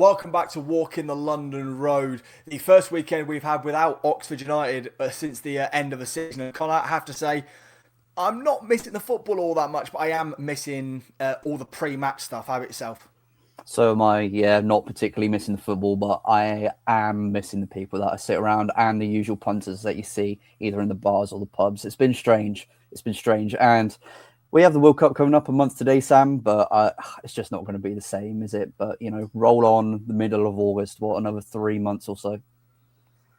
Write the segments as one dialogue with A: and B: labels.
A: Welcome back to Walking the London Road, the first weekend we've had without Oxford United since the end of the season. And Connor, I have to say, I'm not missing the football all that much, but I am missing all the pre-match stuff. How about yourself?
B: So am I, yeah, not particularly missing the football, but I am missing the people that I sit around and the usual punters that you see either in the bars or the pubs. It's been strange. It's been strange. And we have the World Cup coming up a month today, Sam, but it's just not going to be the same, is it? But, roll on the middle of August, what, another 3 months or so?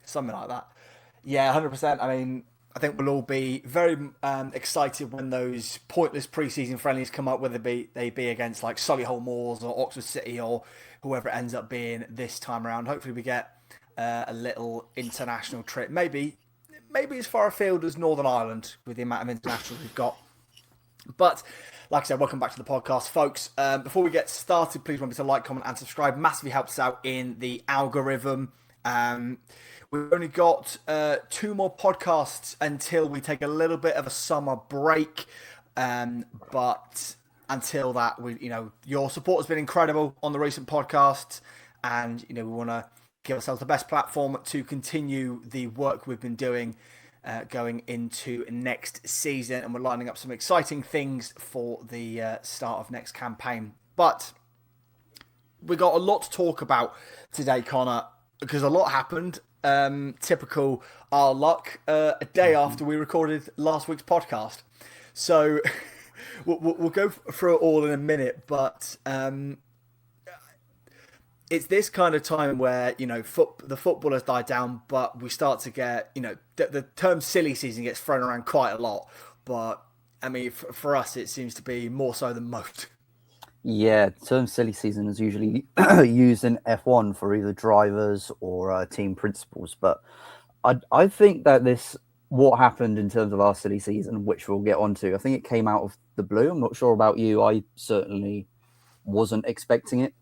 A: Something like that. Yeah, 100%. I mean, I think we'll all be very excited when those pointless pre-season friendlies come up, whether they be against like Solihull Moors or Oxford City or whoever it ends up being this time around. Hopefully, we get a little international trip. Maybe as far afield as Northern Ireland with the amount of internationals we've got. But like I said, welcome back to the podcast, folks. Before we get started, please remember to like, comment, and subscribe. Massively helps out in the algorithm. We've only got two more podcasts until we take a little bit of a summer break. But until that, your support has been incredible on the recent podcasts, and we want to give ourselves the best platform to continue the work we've been doing going into next season, and we're lining up some exciting things for the start of next campaign. But we got a lot to talk about today, Connor, because a lot happened. Typical our luck. A day after we recorded last week's podcast, so we'll go through it all in a minute. But it's this kind of time where the football has died down, but we start to get the term silly season gets thrown around quite a lot. But I mean, for us, it seems to be more so than most.
B: Yeah, the term silly season is usually used in F1 for either drivers or team principals. But I think that what happened in terms of our silly season, which we'll get onto, I think it came out of the blue. I'm not sure about you. I certainly wasn't expecting it.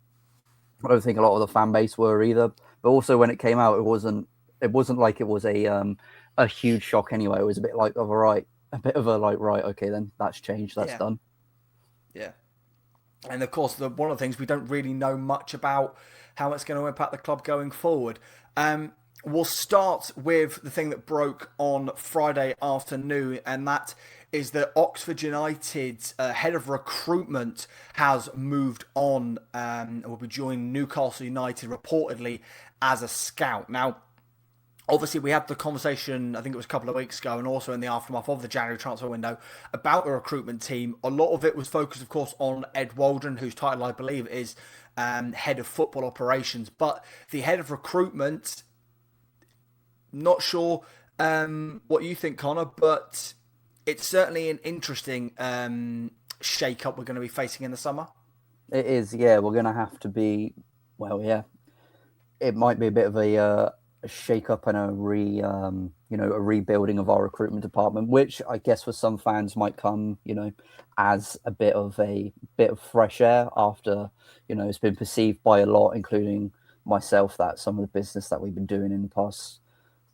B: I don't think a lot of the fan base were either. But also when it came out, it wasn't like it was a huge shock anyway. It was a bit like of a bit of a like, right, okay, then that's changed, that's
A: Yeah,
B: done.
A: yeah. And of course, one of the things we don't really know much about how it's going to impact the club going forward. We'll start with the thing that broke on Friday afternoon, and that is that Oxford United's head of recruitment has moved on and will be joining Newcastle United reportedly as a scout. Now, obviously we had the conversation, I think it was a couple of weeks ago, and also in the aftermath of the January transfer window, about the recruitment team. A lot of it was focused, of course, on Ed Waldron, whose title I believe is head of football operations. But the head of recruitment, not sure what you think, Connor, but it's certainly an interesting shake-up we're going to be facing in the summer.
B: It is, yeah. We're going to have to be, well, yeah. It might be a bit of a shake up and a rebuilding of our recruitment department, which I guess for some fans might come, as a bit of fresh air after, it's been perceived by a lot, including myself, that some of the business that we've been doing in the past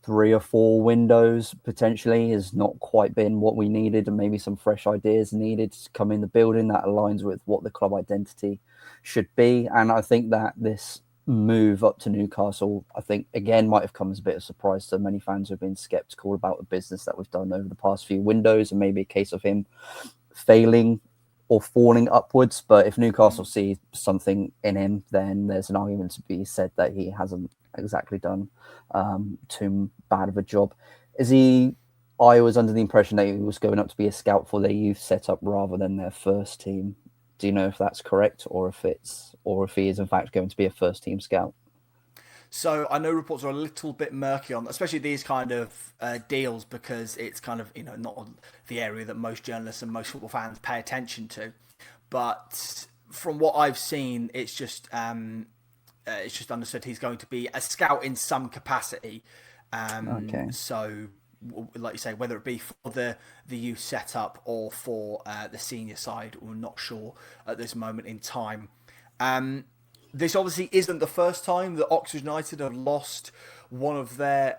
B: 3 or 4 windows potentially has not quite been what we needed, and maybe some fresh ideas needed to come in the building that aligns with what the club identity should be. And I think that this move up to Newcastle, I think, again, might have come as a bit of a surprise to many fans who've been skeptical about the business that we've done over the past few windows, and maybe a case of him failing or falling upwards. But if Newcastle see something in him, then there's an argument to be said that he hasn't exactly done too bad of a job. I was under the impression that he was going up to be a scout for their youth setup rather than their first team. Do you know if that's correct, or if he is in fact going to be a first team scout?
A: So I know reports are a little bit murky on, especially these kind of deals, because it's kind of not the area that most journalists and most football fans pay attention to. But from what I've seen, it's just understood he's going to be a scout in some capacity.
B: Okay.
A: So, like you say, whether it be for the youth setup or for the senior side, we're not sure at this moment in time. This obviously isn't the first time that Oxford United have lost one of their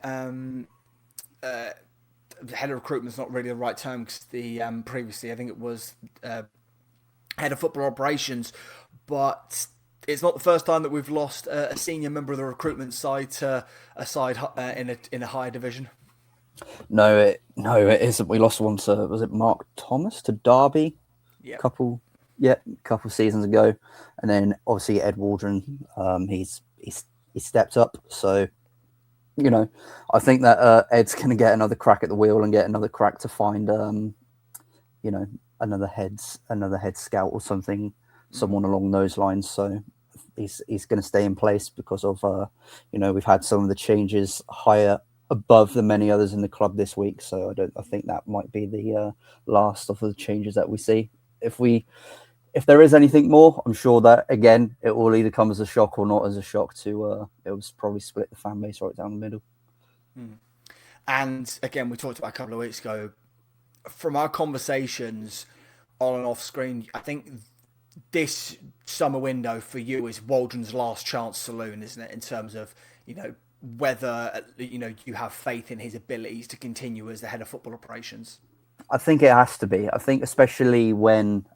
A: head of recruitment is not really the right term, because the previously I think it was head of football operations, but it's not the first time that we've lost a senior member of the recruitment side to a side in a higher division.
B: No, it isn't. We lost one to, was it Mark Thomas to Derby?
A: Yeah.
B: Couple seasons ago, and then obviously Ed Waldron, he's stepped up. So, you know, I think that Ed's going to get another crack at the wheel and get another crack to find, you know, another head scout or something, someone along those lines. So he's going to stay in place because of, you know, we've had some of the changes higher above than many others in the club this week. So I think that might be the last of the changes that we see. If there is anything more, I'm sure that again it will either come as a shock or not as a shock to it will probably split the fan base right down the middle.
A: And again, we talked about a couple of weeks ago, from our conversations on and off screen, I think this summer window for you is Waldron's last chance saloon, isn't it? In terms of, you know, whether, you know, you have faith in his abilities to continue as the head of football operations.
B: I think it has to be. I think especially when,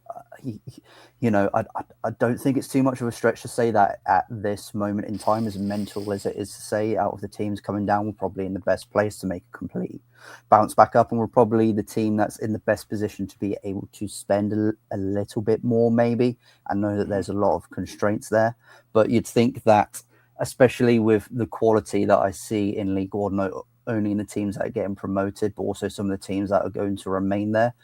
B: you know, I don't think it's too much of a stretch to say that at this moment in time, as mental as it is to say, out of the teams coming down, we're probably in the best place to make a complete bounce back up. And we're probably the team that's in the best position to be able to spend a little bit more, maybe. I know that there's a lot of constraints there, but you'd think that, especially with the quality that I see in League One, not only in the teams that are getting promoted, but also some of the teams that are going to remain there.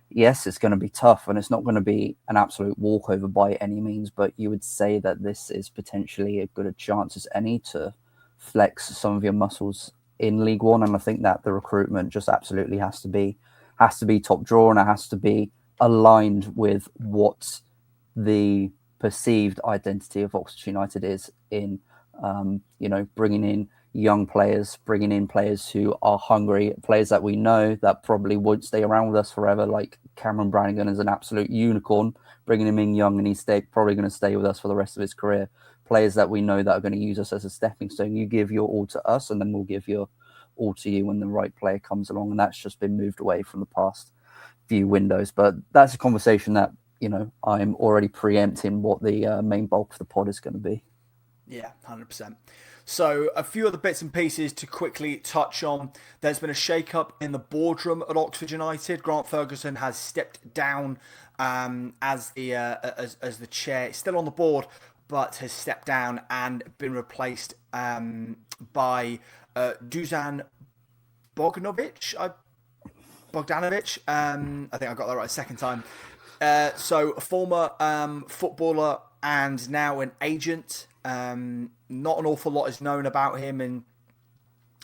B: Yes, it's going to be tough and it's not going to be an absolute walkover by any means, but you would say that this is potentially as good a chance as any to flex some of your muscles in League One. And I think that the recruitment just absolutely has to be top drawer, and it has to be aligned with what the perceived identity of Oxford United is in, you know, bringing in young players, bringing in players who are hungry, players that we know that probably won't stay around with us forever, like Cameron Brannigan is an absolute unicorn, bringing him in young and he's probably going to stay with us for the rest of his career. Players that we know that are going to use us as a stepping stone. You give your all to us and then we'll give your all to you when the right player comes along. And that's just been moved away from the past few windows. But that's a conversation that, you know, I'm already preempting what the main bulk of the pod is going to be.
A: Yeah, 100%. So a few other bits and pieces to quickly touch on. There's been a shake-up in the boardroom at Oxford United. Grant Ferguson has stepped down as the chair. Still on the board, but has stepped down and been replaced by Dusan Bogdanovic. I think I got that right second time. So a former footballer and now an agent. Not an awful lot is known about him and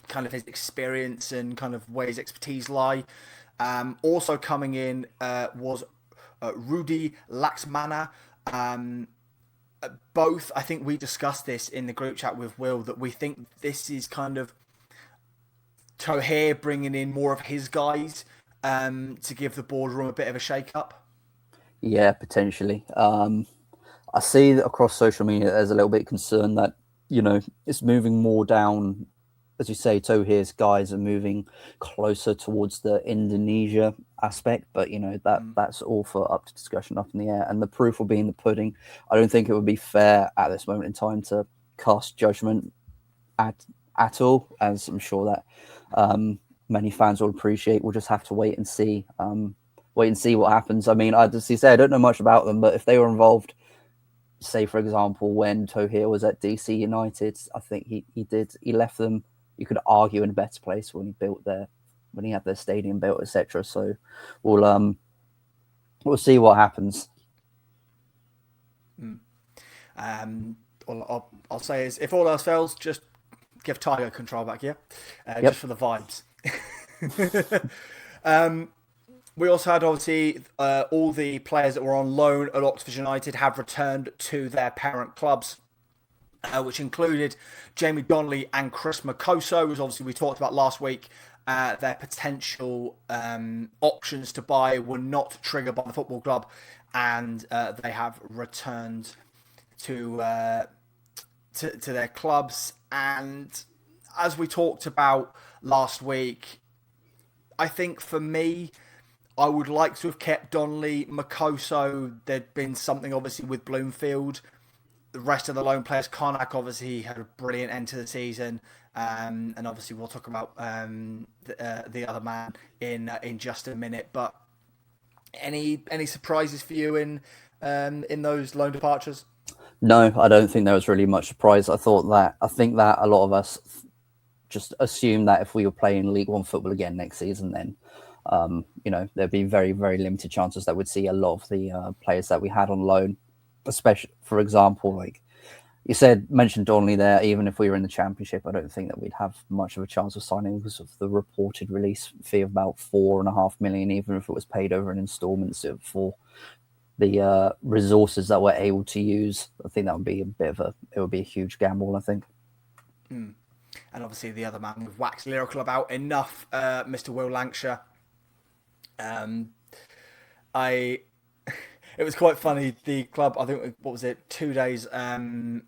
A: kind of his experience and kind of where his expertise lie. Also coming in was Rudy Laxmana. Both, I think we discussed this in the group chat with Will, that we think this is kind of Tohir bringing in more of his guys to give the boardroom a bit of a shake-up.
B: Yeah, potentially. I see that across social media, there's a little bit of concern that, you know, it's moving more down, as you say, Tohir's guys are moving closer towards the Indonesia aspect, but, you know, that's all for up to discussion, up in the air, and the proof will be in the pudding. I don't think it would be fair at this moment in time to cast judgment at all, as I'm sure that many fans will appreciate. We'll just have to wait and see what happens. I mean, I don't know much about them, but if they were involved, say for example when Tohir was at DC United, I think he left them, you could argue, in a better place when he had their stadium built, etc. So we'll see what happens.
A: All I'll say is, if all else fails, just give Tiger control back, yeah?
B: Yep.
A: Just for the vibes. We also had, obviously, all the players that were on loan at Oxford United have returned to their parent clubs, which included Jamie Donnelly and Chris Makoso, which obviously we talked about last week. Their potential options to buy were not triggered by the football club, and they have returned to their clubs. And as we talked about last week, I think for me, I would like to have kept Donnelly. Makoso, there'd been something obviously with Bloomfield the rest of the loan players, Karnak obviously had a brilliant end to the season, and obviously we'll talk about the other man in just a minute. But any surprises for you in those loan departures?
B: No, I don't think there was really much surprise. I think that a lot of us just assumed that if we were playing League One football again next season, then there'd be very, very limited chances that we'd see a lot of the players that we had on loan. Especially, for example, like you mentioned Donnelly there. Even if we were in the Championship, I don't think that we'd have much of a chance of signing because of the reported release fee of about $4.5 million, even if it was paid over in instalments for the resources that we're able to use. I think that would be it would be a huge gamble, I think.
A: And obviously the other man we've waxed lyrical about enough, Mr. Will Lancashire. It was quite funny. The club, I think, what was it, 2 days after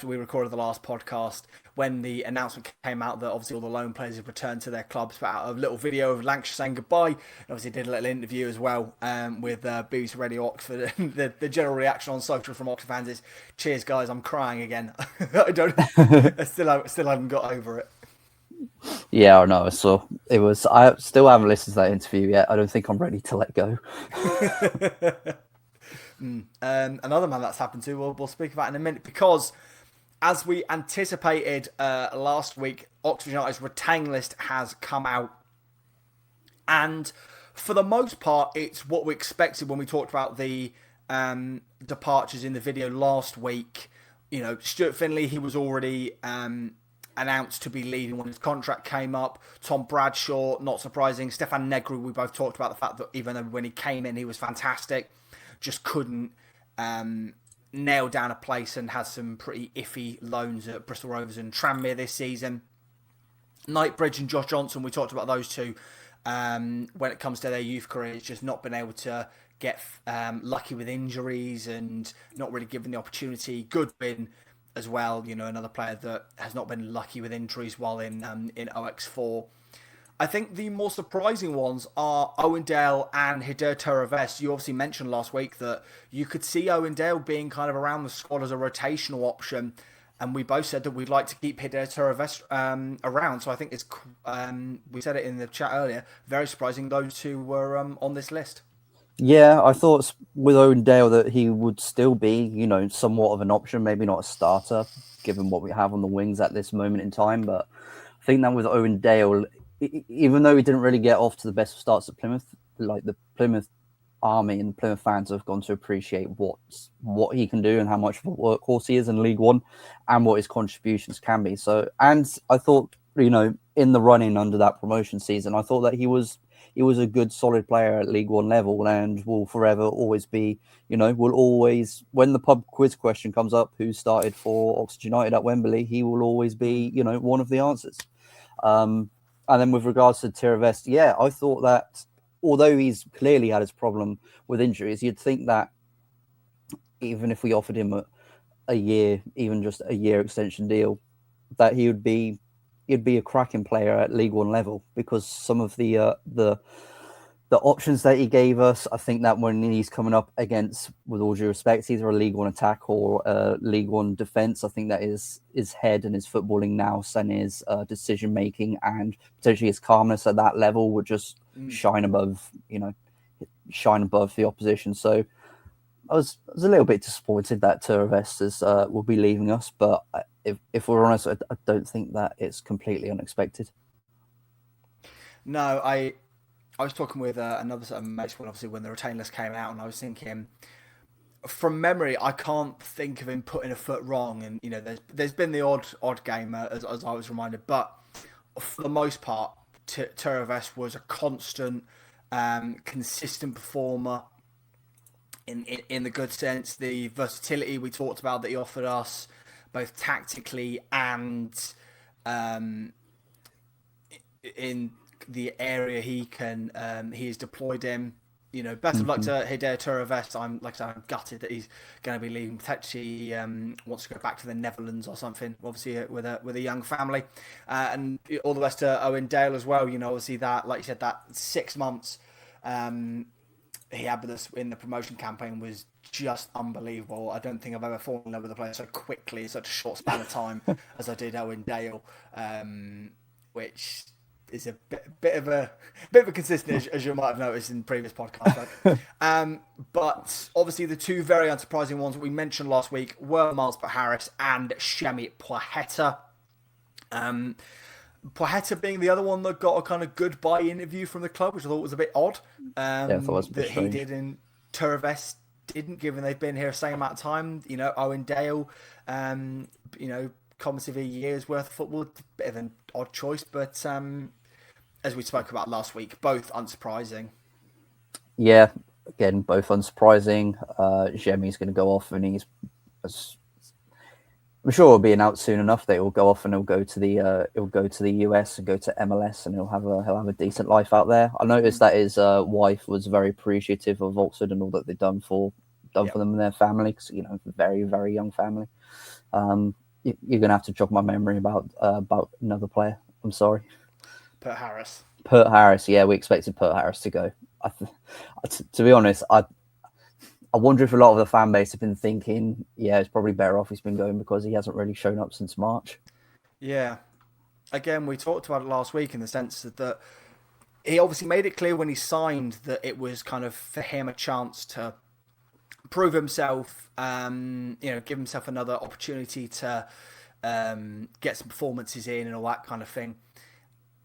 A: we recorded the last podcast, when the announcement came out that obviously all the loan players have returned to their clubs, put out a little video of Lancashire saying goodbye. And obviously did a little interview as well with BBC Radio Oxford. And the general reaction on social from Oxford fans is, "Cheers, guys, I'm crying again." I still haven't got over it.
B: Yeah, I know. So it was. I still haven't listened to that interview yet. I don't think I'm ready to let go.
A: Another man that's happened to, we'll speak about in a minute, because as we anticipated last week, Oxford United's retain list has come out, and for the most part, it's what we expected when we talked about the departures in the video last week. Stuart Finley, he was already announced to be leaving when his contract came up. Tom Bradshaw, not surprising. Stefan Negru, we both talked about the fact that even though when he came in, he was fantastic, just couldn't nail down a place and has some pretty iffy loans at Bristol Rovers and Tranmere this season. Knightbridge and Josh Johnson, we talked about those two when it comes to their youth careers, just not been able to get lucky with injuries and not really given the opportunity. Goodwin as well, another player that has not been lucky with injuries while in OX4. I think the more surprising ones are Owendale and Hider Teraves. You obviously mentioned last week that you could see Owendale being kind of around the squad as a rotational option, and we both said that we'd like to keep Hider Teraves around. So I think it's we said it in the chat earlier. Very surprising those two were on this list.
B: Yeah, I thought with Owendale that he would still be, somewhat of an option, maybe not a starter, given what we have on the wings at this moment in time. But I think that with Owendale, even though he didn't really get off to the best of starts at Plymouth, like the Plymouth army and Plymouth fans have gone to appreciate what he can do and how much of a workhorse he is in League One and what his contributions can be. So, and I thought, in the running under that promotion season, I thought that he was a good, solid player at League One level and will forever always be, will always, when the pub quiz question comes up, who started for Oxford United at Wembley, he will always be, one of the answers. And then with regards to Teraves, yeah, I thought that although he's clearly had his problem with injuries, you'd think that even if we offered him a year, even just a year extension deal, that he'd be a cracking player at League One level, because some of the options that he gave us, I think that when he's coming up against, with all due respect, either a League One attack or a League One defence, I think that his head and his footballing nous and his decision making and potentially his calmness at that level would just shine above the opposition. So I was a little bit disappointed that Teraves will be leaving us, but if we're honest, I don't think that it's completely unexpected.
A: No, I was talking with another set of mates when the retain list came out, and I was thinking, from memory, I can't think of him putting a foot wrong, and there's been the odd game as I was reminded, but for the most part, Teraves was a constant, consistent performer. In the good sense, the versatility we talked about that he offered us, both tactically and in the area he is deployed in. Best of luck to Hider Teraves. I'm gutted that he's going to be leaving. Potentially, he wants to go back to the Netherlands or something. Obviously, with a young family, and all the best to Owendale as well. Obviously that, like you said, that 6 months he had with us in the promotion campaign was just unbelievable. I don't think I've ever fallen in love with a player so quickly in such a short span of time as I did Owen Dale, which is a bit of a consistent, as you might have noticed in previous podcasts. But obviously the two very unsurprising ones we mentioned last week were Miles Harris and Shemi Poheta. Poheta being the other one that got a kind of goodbye interview from the club, which I thought was a bit odd.
B: Yeah, I thought it was a bit
A: That
B: strange.
A: he did and Turves didn't, given they've been here the same amount of time. Owen Dale, cognitive a year's worth of football, bit of an odd choice, but as we spoke about last week, both unsurprising.
B: Yeah, again, both unsurprising. Jemi's going to go off, and I'm sure it'll be announced soon enough that he'll go off and he'll go to the US and go to MLS, and he'll have a decent life out there. I noticed that his wife was very appreciative of Oxford and all that they've done for them and their family, because very, very young family. You're gonna have to jog my memory about another player. I'm sorry.
A: Pert Harris.
B: Yeah, we expected Pert Harris to go. To be honest, I wonder if a lot of the fan base have been thinking, yeah, it's probably better off he's been going, because he hasn't really shown up since March.
A: Yeah. Again, we talked about it last week in the sense that he obviously made it clear when he signed that it was kind of for him a chance to prove himself, give himself another opportunity to get some performances in and all that kind of thing.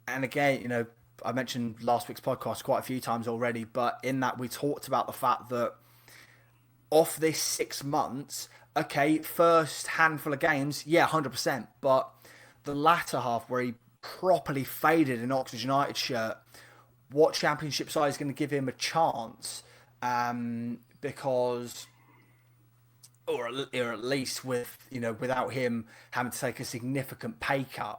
A: And again, I mentioned last week's podcast quite a few times already, but in that we talked about the fact that off this 6 months, okay, first handful of games, yeah, 100%, but the latter half where he properly faded in Oxford United shirt, what championship side is going to give him a chance? Because, or at least without him having to take a significant pay cut,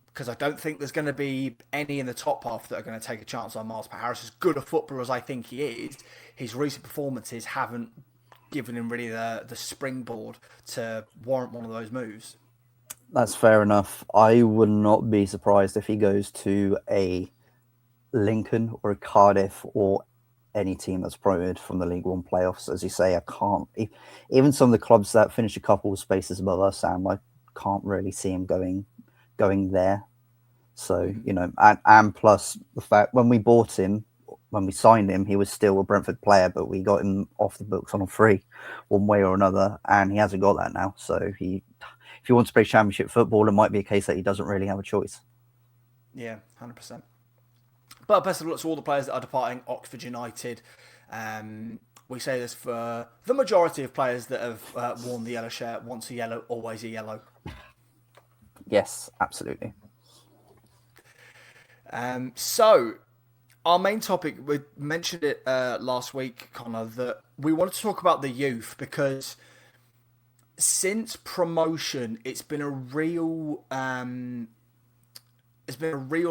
A: because I don't think there's going to be any in the top half that are going to take a chance on Miles Harris. As good a footballer as I think he is, his recent performances haven't given him really the springboard to warrant one of those moves.
B: That's fair enough. I would not be surprised if he goes to a Lincoln or a Cardiff or any team that's promoted from the League One playoffs. As you say, I can't. Even some of the clubs that finish a couple of spaces above us, Sam, I can't really see him going there. So, and plus the fact when we signed him, he was still a Brentford player, but we got him off the books on a free one way or another, and he hasn't got that now. So if he wants to play championship football, it might be a case that he doesn't really have a choice.
A: Yeah, 100%. But best of luck to all the players that are departing Oxford United. We say this for the majority of players that have worn the yellow shirt. Once a yellow, always a yellow.
B: Yes, absolutely.
A: So, our main topic, we mentioned it last week, Connor, that we wanted to talk about the youth, because since promotion, it's been a real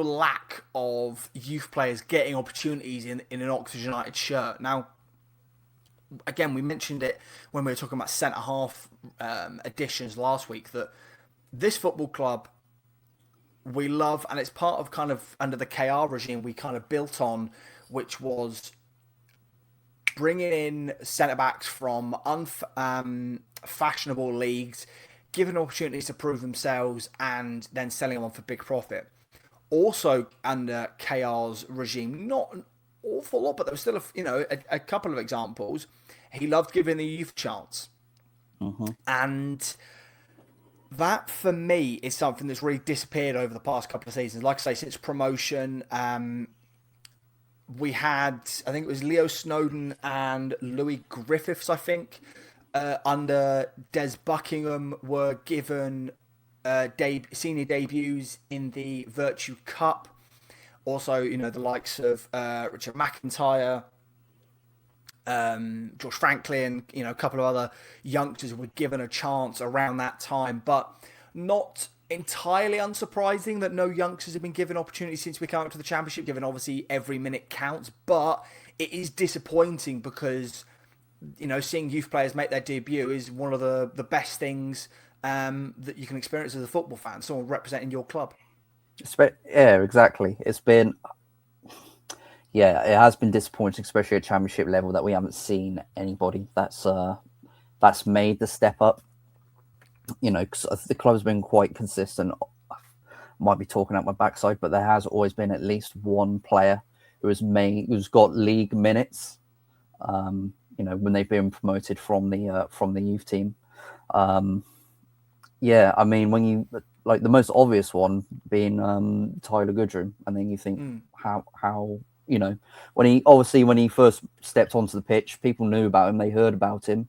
A: lack of youth players getting opportunities in an Oxford United shirt. Now, again, we mentioned it when we were talking about centre-half additions last week, that this football club we love, and it's part of kind of under the KR regime we kind of built on, which was bringing in centre-backs from fashionable leagues, giving opportunities to prove themselves, and then selling them on for big profit. Also under KR's regime, not an awful lot, but there was still a couple of examples. He loved giving the youth a chance.
B: Mm-hmm.
A: And that, for me, is something that's really disappeared over the past couple of seasons. Like I say, since promotion, we had, I think it was Leo Snowden and Louis Griffiths, I think, under Des Buckingham, were given senior debuts in the Virtue Cup. Also, the likes of Richard McIntyre, George Franklin, a couple of other youngsters were given a chance around that time, but not entirely unsurprising that no youngsters have been given opportunities since we came up to the Championship, given obviously every minute counts. But it is disappointing because, seeing youth players make their debut is one of the best things that you can experience as a football fan, someone representing your club.
B: Yeah, exactly. It's been, Yeah, it has been disappointing, especially at championship level, that we haven't seen anybody that's made the step up. You know, because the club's been quite consistent. Might be talking out my backside, but there has always been at least one player who's got league minutes. You know, when they've been promoted from the youth team. Yeah, I mean, when you like the most obvious one being Tyler Goodrum, and then you think how you know when he first stepped onto the pitch, people knew about him, they heard about him,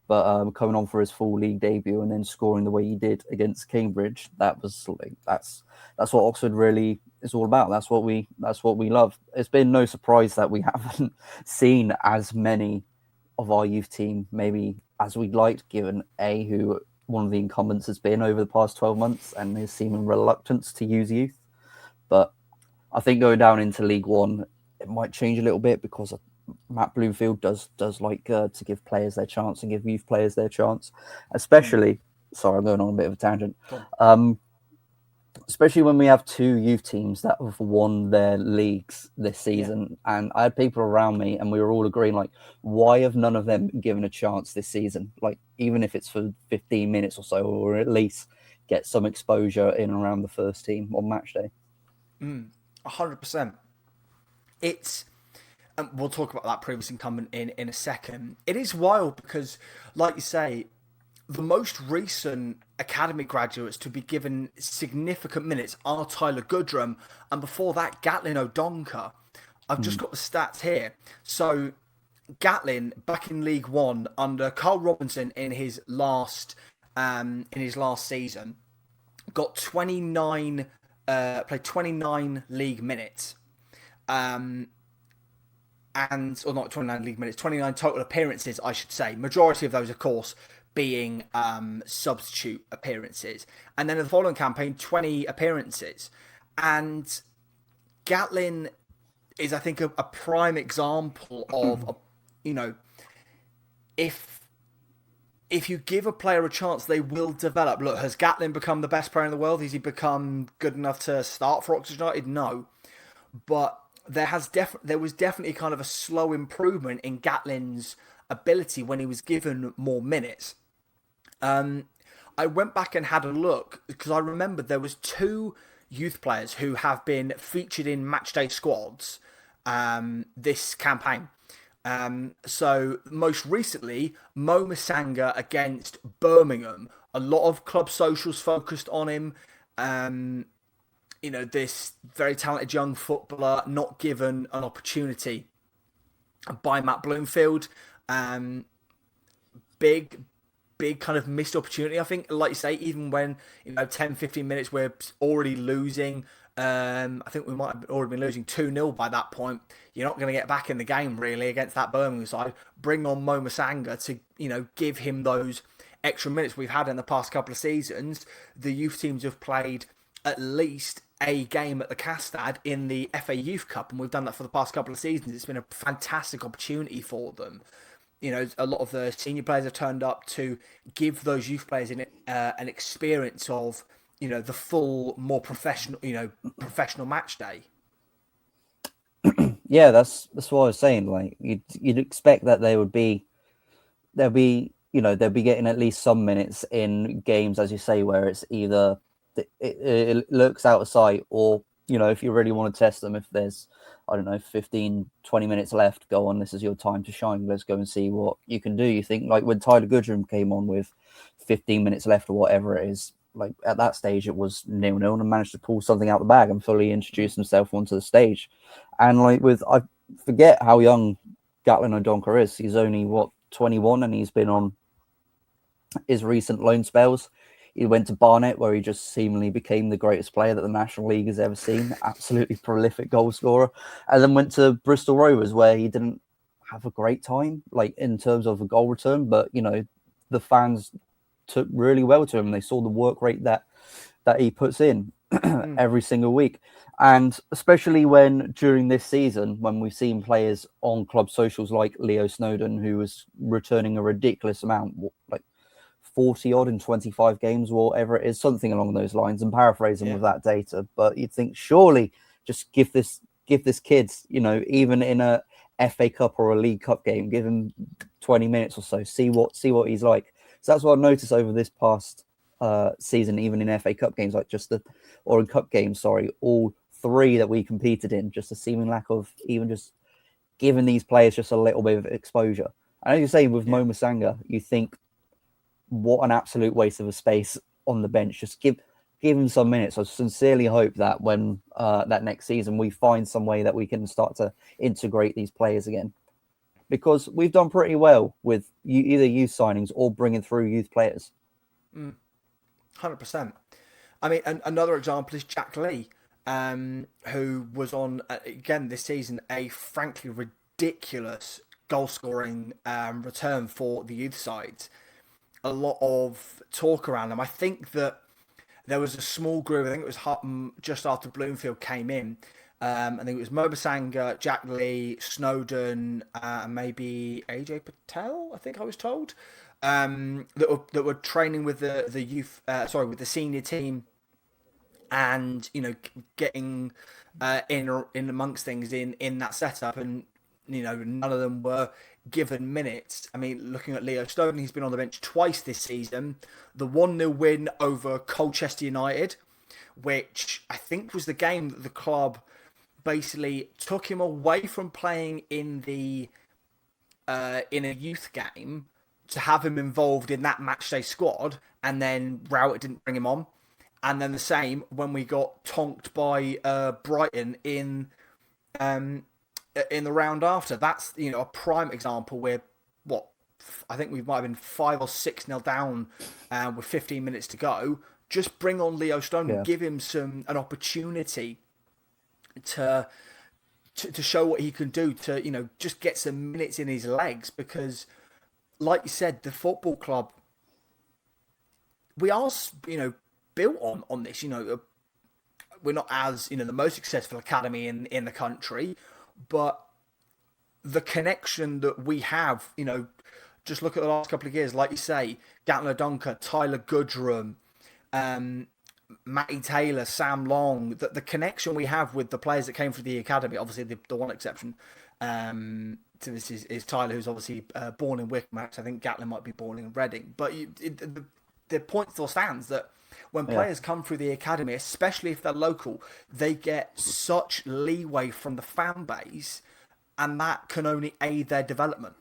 B: but coming on for his full league debut and then scoring the way he did against Cambridge, that's what Oxford really is all about. That's what we love. It's been no surprise that we haven't seen as many of our youth team maybe as we'd liked, given who one of the incumbents has been over the past 12 months and his seeming reluctance to use youth. But I think going down into League One, it might change a little bit because Matt Bloomfield does like to give players their chance and give youth players their chance, especially. Sorry, I'm going on a bit of a tangent. Especially when we have two youth teams that have won their leagues this season. Yeah. And I had people around me and we were all agreeing, like, why have none of them been given a chance this season? Like, even if it's for 15 minutes or so, or at least get some exposure in and around the first team on match day.
A: 100%. It's, and we'll talk about that previous incumbent in a second. It is wild because, like you say, the most recent academy graduates to be given significant minutes are Tyler Goodrum, and before that, Gatlin O'Donkor. I've just got the stats here. So, Gatlin back in League One under Carl Robinson in his last season got 29 played 29 league minutes, or not 29 league minutes, 29 total appearances, I should say. Majority of those, of course, being substitute appearances. And then in the following campaign, 20 appearances. And Gatlin is, I think, a prime example of, you know, if you give a player a chance, they will develop. Look, has Gatlin become the best player in the world? Has he become good enough to start for Oxford United? No. But there was definitely kind of a slow improvement in Gatlin's ability when he was given more minutes. I went back and had a look because I remembered there was 2 youth players who have been featured in matchday squads this campaign. So most recently, Mo Masanga against Birmingham. A lot of club socials focused on him. You know, this very talented young footballer not given an opportunity by Matt Bloomfield. Big kind of missed opportunity, I think. Like you say, even when, 10, 15 minutes we're already losing. I think we might have already been losing 2-0 by that point. You're not going to get back in the game, really, against that Birmingham side. Bring on Mo Masanga to, give him those extra minutes we've had in the past couple of seasons. The youth teams have played at least a game at the Castad in the FA Youth Cup, and we've done that for the past couple of seasons. It's been a fantastic opportunity for them. A lot of the senior players have turned up to give those youth players an experience of, the full, more professional match day.
B: Yeah, that's what I was saying. Like you'd expect that they'll be getting at least some minutes in games, as you say, where it's either it lurks out of sight, or if you really want to test them, if there's 15, 20 minutes left, go on, this is your time to shine. Let's go and see what you can do. You think, like when Tyler Goodrum came on with 15 minutes left or whatever it is, like at that stage it was 0-0 and managed to pull something out the bag and fully introduce himself onto the stage. And I forget how young Gatlin O'Donkor is. He's only 21, and he's been on his recent loan spells. He went to Barnet, where he just seemingly became the greatest player that the National League has ever seen. Absolutely prolific goal scorer. And then went to Bristol Rovers, where he didn't have a great time, like in terms of a goal return. But, the fans took really well to him. They saw the work rate that he puts in every single week. And especially when during this season, when we've seen players on club socials like Leo Snowden, who was returning a ridiculous amount, like 40 odd in 25 games or whatever it is, something along those lines. I'm paraphrasing with that data, but you'd think surely just give this give this kid, even in a FA Cup or a League Cup game, give him 20 minutes or so, see what he's like. So that's what I've noticed over this past season, even in FA Cup games, or in cup games, sorry, all three that we competed in, just a seeming lack of even just giving these players just a little bit of exposure. And as you're saying with Mo Masanga, you think, what an absolute waste of a space on the bench. Just give him some minutes. I sincerely hope that when that next season we find some way that we can start to integrate these players again, because we've done pretty well with either youth signings or bringing through youth players.
A: 100%. I mean, another example is Jack Lee, who was on, again this season, a frankly ridiculous goal-scoring return for the youth sides. A lot of talk around them. I think that there was a small group, I think it was just after Bloomfield came in. I think it was Mobasanga, Jack Lee, Snowden, and maybe AJ Patel, I think I was told, that were training with the youth, with the senior team, and getting in amongst things in that setup, and none of them were given minutes. I mean, looking at Leo Snowden, he's been on the bench twice this season. The 1-0 win over Colchester United, which I think was the game that the club basically took him away from playing in a youth game to have him involved in that matchday squad, and then Rowett didn't bring him on. And then the same when we got tonked by Brighton in the round after. That's a prime example where I think we might have been 5 or 6-0 down with 15 minutes to go. Just bring on Leo Stone, give him an opportunity to show what he can do, to just get some minutes in his legs, because like you said, the football club, we are built on this. We're not as the most successful academy in the country, but the connection that we have, just look at the last couple of years, like you say, Gatland Dunker, Tyler Goodrum, Matty Taylor, Sam Long, the connection we have with the players that came through the academy. Obviously, the one exception to this is Tyler, who's obviously born in Wycombe. I think Gatland might be born in Reading. But the point still stands that when players come through the academy, especially if they're local, they get such leeway from the fan base, and that can only aid their development.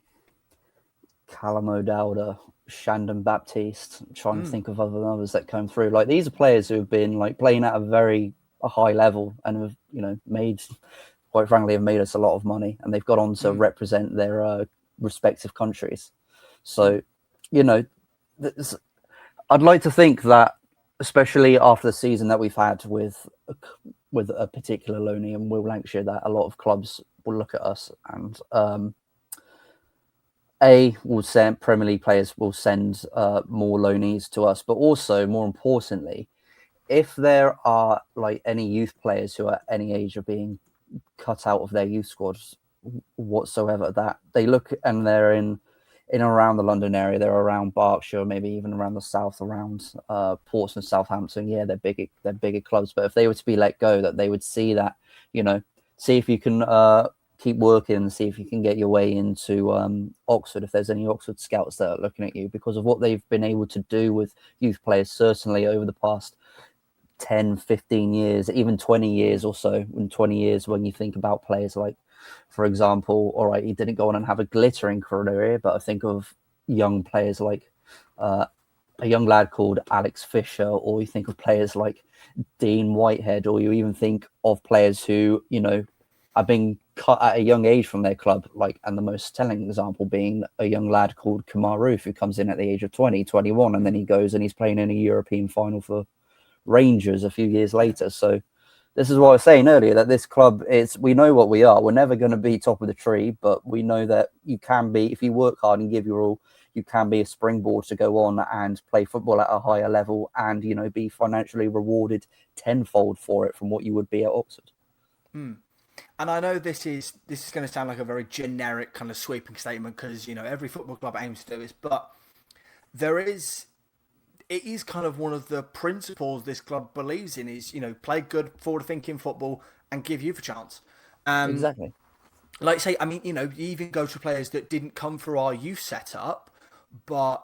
B: Callum O'Dowda, Shandon Baptiste, trying to think of other others that come through. Like, these are players who have been playing at a high level and have made, quite frankly, have made us a lot of money, and they've got on to represent their respective countries. So, I'd like to think that, especially after the season that we've had with a particular loanee in Will Lancashire, that a lot of clubs will look at us and will send Premier League players will send more loanees to us, but also, more importantly, if there are any youth players who are any age of being cut out of their youth squads whatsoever, that they look and they're in and around the London area, they're around Berkshire, maybe even around the south, around Portsmouth, Southampton. Yeah, they're bigger clubs, but if they were to be let go, that they would see that, see if you can keep working and see if you can get your way into Oxford, if there's any Oxford scouts that are looking at you, because of what they've been able to do with youth players, certainly over the past 10, 15 years, even 20 years or so. In 20 years, when you think about players like, for example, all right, he didn't go on and have a glittering career, but I think of young players like a young lad called Alex Fisher, or you think of players like Dean Whitehead, or you even think of players who, have been cut at a young age from their club, and the most telling example being a young lad called Kamar Roof, who comes in at the age of 20, 21, and then he goes and he's playing in a European final for Rangers a few years later. So this is what I was saying earlier, that this club we know what we are. We're never going to be top of the tree, but we know that you can be, if you work hard and give your all, you can be a springboard to go on and play football at a higher level and, be financially rewarded tenfold for it from what you would be at Oxford.
A: And I know this is going to sound like a very generic kind of sweeping statement, because, every football club aims to do this, but it is kind of one of the principles this club believes in is, play good, forward-thinking football and give youth a chance.
B: Exactly.
A: Like say, I mean, you even go to players that didn't come through our youth setup, but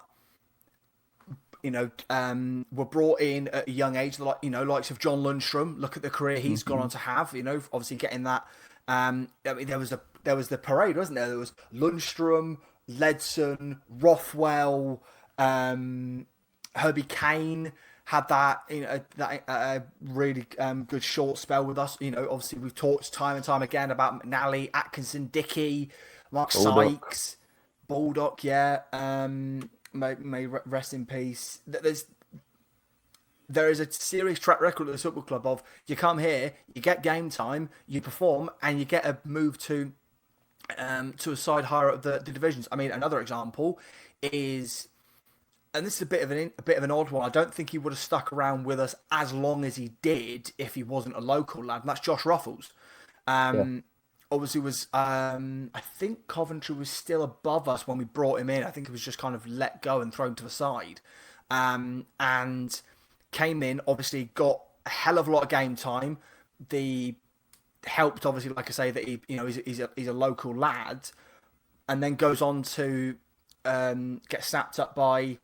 A: were brought in at a young age, like likes of John Lundstrom. Look at the career he's gone
B: Hmm.
A: on to have. Obviously getting that. I mean, there was the parade, wasn't there? There was Lundstrom, Ledson, Rothwell, Herbie Kane had that really good short spell with us. Obviously we've talked time and time again about McNally, Atkinson, Dickey, Mark
B: Bulldog.
A: Sykes, Baldock. Yeah, may rest in peace. There is a serious track record at the football club of you come here, you get game time, you perform, and you get a move to a side higher up the divisions. I mean, another example is, and this is a bit of an odd one. I don't think he would have stuck around with us as long as he did if he wasn't a local lad, and that's Josh Ruffles.
B: Yeah.
A: Obviously was I think Coventry was still above us when we brought him in. I think he was just kind of let go and thrown to the side, and came in. Obviously got a hell of a lot of game time. The helped obviously, like I say, that he's a local lad, and then goes on to get snapped up by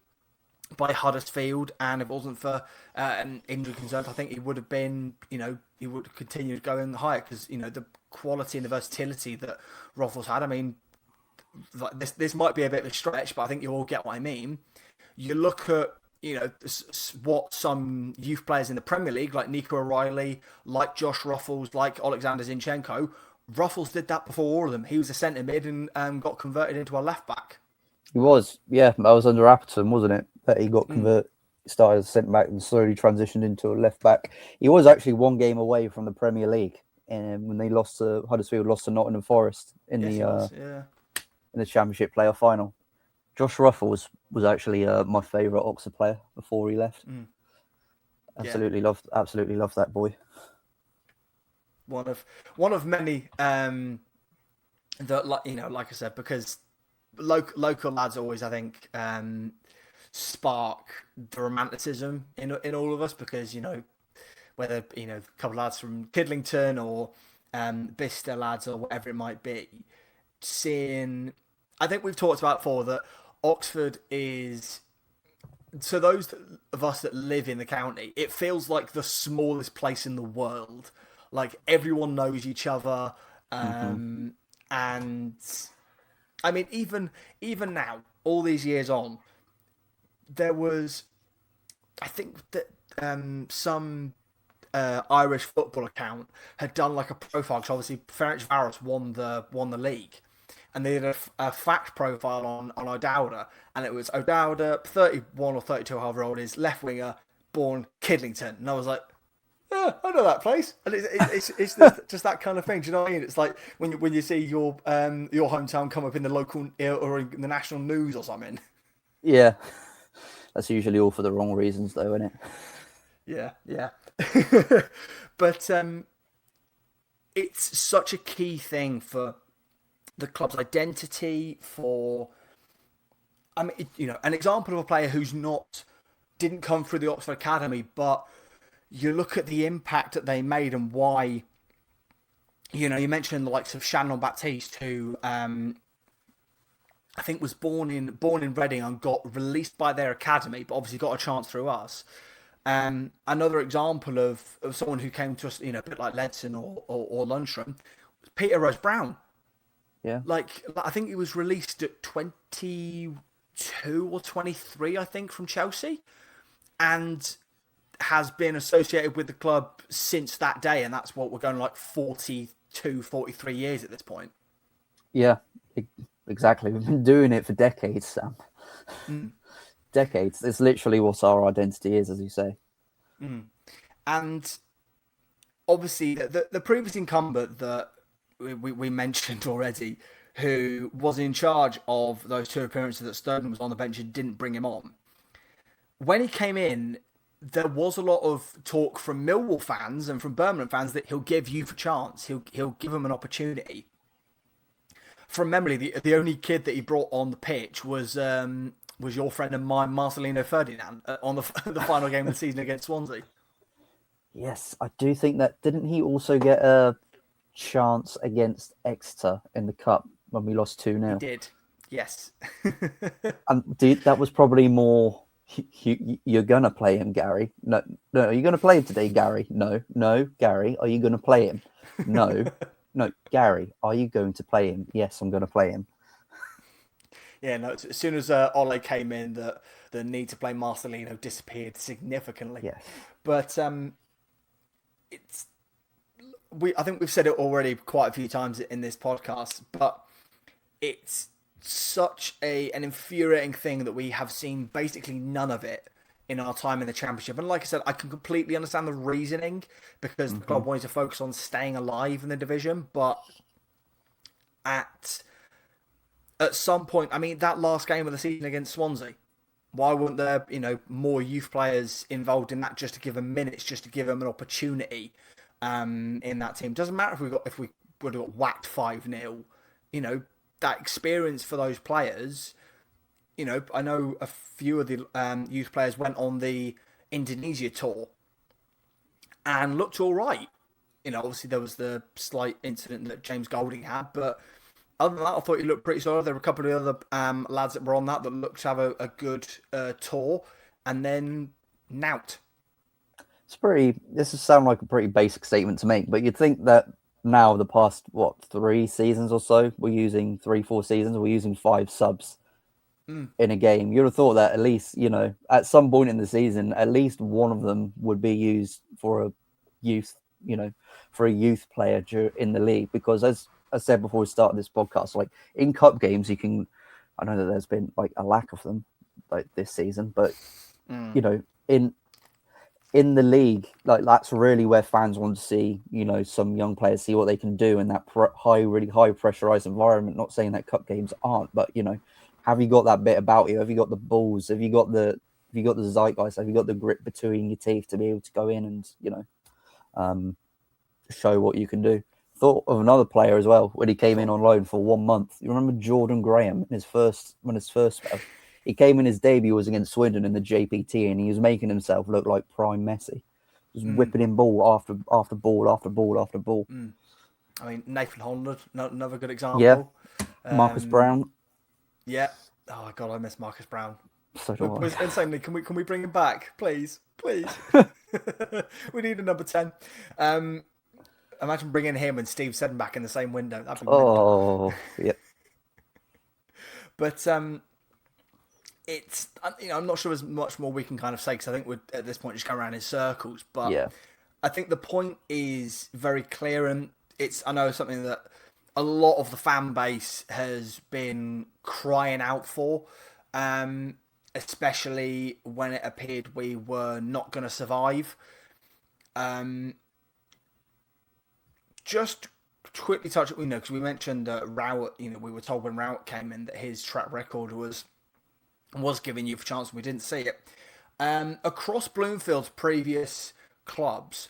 A: Huddersfield, and if it wasn't for injury concerns, I think he would have been, he would have continued going higher because the quality and the versatility that Ruffles had. I mean, like this might be a bit of a stretch, but I think you all get what I mean. You look at what some youth players in the Premier League, like Nico O'Reilly, like Josh Ruffles, like Alexander Zinchenko. Ruffles did that before all of them. He was a centre mid and got converted into a left back.
B: He was, yeah. I was under Appleton, wasn't it? That he got converted, started as centre back and slowly transitioned into a left back. He was actually one game away from the Premier League, and when they lost to Huddersfield, lost to Nottingham Forest in
A: Yes, he was. Yeah.
B: in the Championship playoff final. Josh Ruffles was actually my favourite Oxford player before he left. Absolutely loved that boy.
A: One of many that, like I said, because local lads always, I think, spark the romanticism in all of us, because whether a couple of lads from Kidlington or Bicester lads or whatever it might be, seeing, I think we've talked about before that Oxford is, to those of us that live in the county, it feels like the smallest place in the world. Like everyone knows each other, and I mean, even now, all these years on, there was, I think that some Irish football account had done like a profile, because obviously Ferencváros won the league, and they did a fact profile on O'Dowda, and it was O'Dowda, 31 or 32, however old is, left winger, born Kidlington, and I was like, yeah, I know that place, and it's just that kind of thing. Do you know what I mean? It's like when you see your hometown come up in the local or in the national news or something.
B: Yeah, that's usually all for the wrong reasons, though, isn't it?
A: Yeah. But it's such a key thing for the club's identity. For, I mean, an example of a player who's didn't come through the Oxford Academy, but you look at the impact that they made and why. You mentioned the likes of Shannon Baptiste, who I think was born in Reading and got released by their academy, but obviously got a chance through us. Another example of someone who came to us, a bit like Ledson or Lundstrom, was Peter Rose Brown.
B: Yeah.
A: Like, I think he was released at 22 or 23, I think, from Chelsea, and has been associated with the club since that day, and that's what we're going like 42, 43 years at this point.
B: Yeah, exactly. We've been doing it for decades, Sam. Decades. It's literally what our identity is, as you say.
A: And obviously, the previous incumbent that we mentioned already, who was in charge of those two appearances that Snowden was on the bench and didn't bring him on, when he came in, there was a lot of talk from Millwall fans and from Birmingham fans that he'll give youth a chance. He'll give them an opportunity. From memory, the only kid that he brought on the pitch was your friend of mine, Marcelino Ferdinand, on the final game of the season against Swansea.
B: Yes, I do think that. Didn't he also get a chance against Exeter in the cup when we lost 2-0.
A: He did, yes.
B: And dude, that was probably more. You're gonna play him, Gary. No, no. Are you gonna play him today, Gary? No, no, Gary. Are you gonna play him? No, no, Gary. Are you going to play him? Yes, I'm gonna play him.
A: Yeah, no. As soon as Ole came in, the need to play Marcelino disappeared significantly.
B: Yes.
A: But it's I think we've said it already quite a few times in this podcast, but it's such an infuriating thing that we have seen basically none of it in our time in the championship. And like I said, I can completely understand the reasoning because the club wanted to focus on staying alive in the division, but at some point, I mean, that last game of the season against Swansea, why weren't there, more youth players involved in that just to give them minutes, just to give them an opportunity in that team? Doesn't matter if we would have got whacked 5-0, that experience for those players. I know a few of the youth players went on the Indonesia tour and looked all right. Obviously there was the slight incident that James Golding had, but other than that, I thought he looked pretty solid. There were a couple of other lads that were on that looked to have a good tour, and then Nout.
B: This would sound like a pretty basic statement to make, but you'd think that now the past 3 seasons or so, we're using 3-4 seasons, we're using 5 subs in a game. You'd have thought that at least, at some point in the season, at least one of them would be used for a youth, youth player in the league. Because as I said before we started this podcast, like in cup games, I know that there's been like a lack of them like this season, but in the league, like that's really where fans want to see, some young players see what they can do in that really high pressurized environment. Not saying that cup games aren't, but have you got that bit about you? Have you got the balls? Have you got the zeitgeist? Have you got the grit between your teeth to be able to go in and show what you can do? Thought of another player as well when he came in on loan for 1 month. You remember Jordan Graham in his first spell? He came in, his debut was against Swindon in the JPT, and he was making himself look like prime Messi. Just whipping in ball after ball after ball after ball.
A: I mean, Nathan Holland, another good example.
B: Yeah. Marcus Brown.
A: Yeah. Oh God, I miss Marcus Brown.
B: So do I.
A: Insanely, can we bring him back, please? We need a number 10. Imagine bringing him and Steve Seddon back in the same window. That'd be
B: mental. Yeah.
A: But it's I'm not sure there's much more we can kind of say because I think we're at this point just going around in circles. But
B: yeah.
A: I think the point is very clear, and I know something that a lot of the fan base has been crying out for, especially when it appeared we were not going to survive. Just quickly touch, because we mentioned Rowett. We were told when Rowett came in that his track record was giving you a chance, and we didn't see it. Across Bloomfield's previous clubs,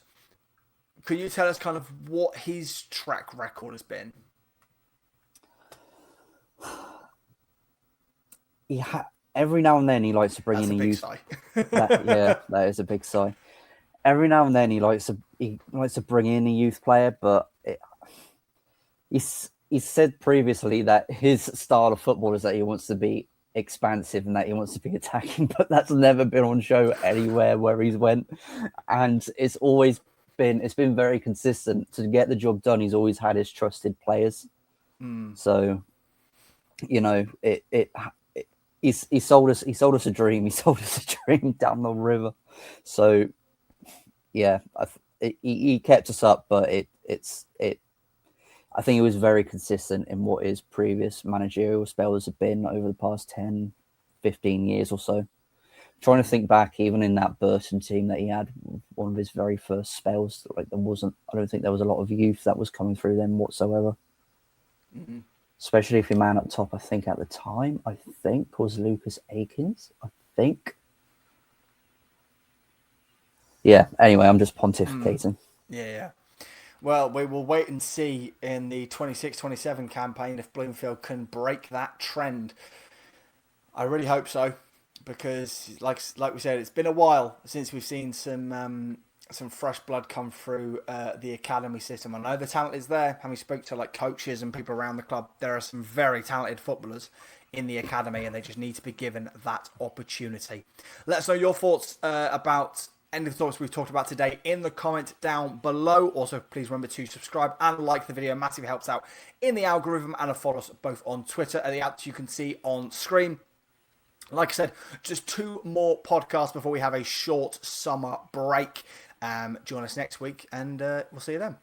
A: could you tell us kind of what his track record has been?
B: Every now and then he likes to bring in a youth. That is a big sigh. Every now and then he likes to bring in a youth player, but he's said previously that his style of football is that he wants to be expansive and that he wants to be attacking, but that's never been on show anywhere where he's went, and it's been very consistent. To get the job done, he's always had his trusted players. So he sold us a dream. He sold us a dream down the river. So yeah, he kept us up, but I think he was very consistent in what his previous managerial spells have been over the past 10, 15 years or so. Trying to think back, even in that Burton team that he had, one of his very first spells, I don't think there was a lot of youth that was coming through them whatsoever.
A: Mm-hmm.
B: Especially if your man up top, I think at the time, was Lucas Akins. Yeah, anyway, I'm just pontificating.
A: Yeah. Well, we will wait and see in the 26-27 campaign if Bloomfield can break that trend. I really hope so, because like we said, it's been a while since we've seen some some fresh blood come through the academy system. I know the talent is there. Having spoke to like coaches and people around the club, there are some very talented footballers in the academy, and they just need to be given that opportunity. Let us know your thoughts about any of the topics we've talked about today in the comment down below. Also, please remember to subscribe and like the video. Massively helps out in the algorithm, and follow us both on Twitter at the apps you can see on screen. Like I said, just 2 more podcasts before we have a short summer break. Join us next week, and we'll see you then.